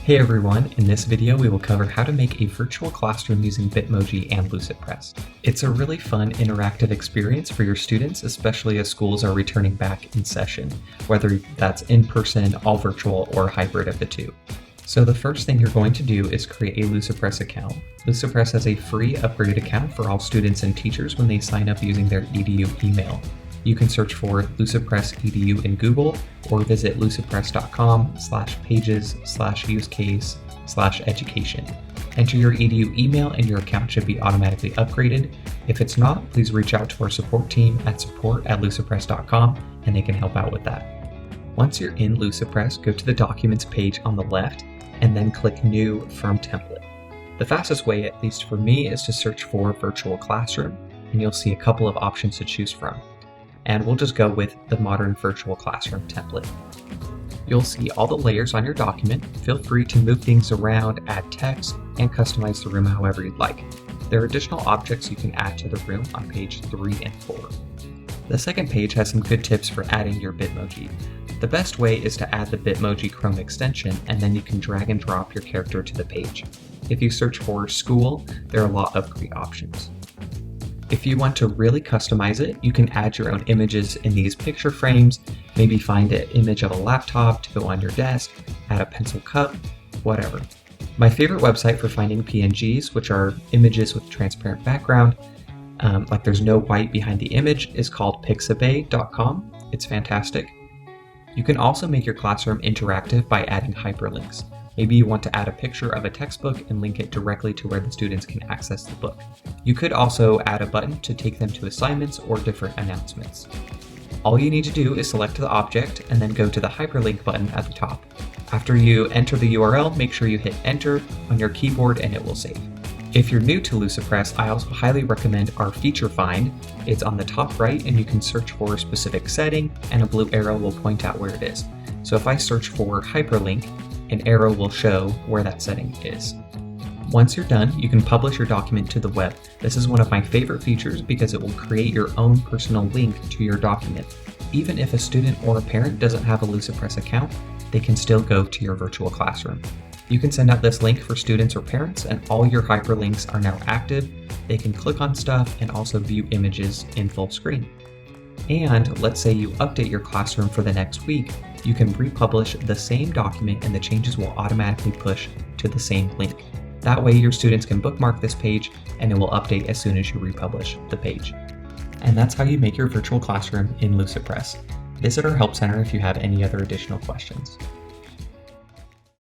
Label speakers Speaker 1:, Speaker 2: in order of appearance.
Speaker 1: Hey everyone, in this video we will cover how to make a virtual classroom using Bitmoji and Lucidpress. It's a really fun interactive experience for your students, especially as schools are returning back in session, whether that's in person, all virtual, or hybrid of the two. So the first thing you're going to do is create a Lucidpress account. Lucidpress has a free upgraded account for all students and teachers when they sign up using their EDU email. You can search for Lucidpress EDU in Google or visit lucidpress.com/pages/use-case/education. Enter your EDU email and your account should be automatically upgraded. If it's not, please reach out to our support team at support@lucidpress.com and they can help out with that. Once you're in Lucidpress, go to the Documents page on the left and then click New from Template. The fastest way, at least for me, is to search for Virtual Classroom and you'll see a couple of options to choose from. And we'll just go with the modern virtual classroom template. You'll see all the layers on your document. Feel free to move things around, add text, and customize the room however you'd like. There are additional objects you can add to the room on page 3 and 4. The second page has some good tips for adding your Bitmoji. The best way is to add the Bitmoji Chrome extension and then you can drag and drop your character to the page. If you search for school, there are a lot of great options. If you want to really customize it, you can add your own images in these picture frames, maybe find an image of a laptop to go on your desk, add a pencil cup, whatever. My favorite website for finding PNGs, which are images with transparent background, like there's no white behind the image, is called pixabay.com. It's fantastic. You can also make your classroom interactive by adding hyperlinks. Maybe you want to add a picture of a textbook and link it directly to where the students can access the book. You could also add a button to take them to assignments or different announcements. All you need to do is select the object and then go to the hyperlink button at the top. After you enter the URL, make sure you hit enter on your keyboard and it will save. If you're new to Lucidpress, I also highly recommend our feature find. It's on the top right and you can search for a specific setting and a blue arrow will point out where it is. So if I search for hyperlink, an arrow will show where that setting is. Once you're done, you can publish your document to the web. This is one of my favorite features because it will create your own personal link to your document. Even if a student or a parent doesn't have a Lucidpress account, they can still go to your virtual classroom. You can send out this link for students or parents and all your hyperlinks are now active. They can click on stuff and also view images in full screen. And let's say you update your classroom for the next week, you can republish the same document and the changes will automatically push to the same link. That way your students can bookmark this page and it will update as soon as you republish the page. And that's how you make your virtual classroom in Lucidpress. Visit our Help Center if you have any other additional questions.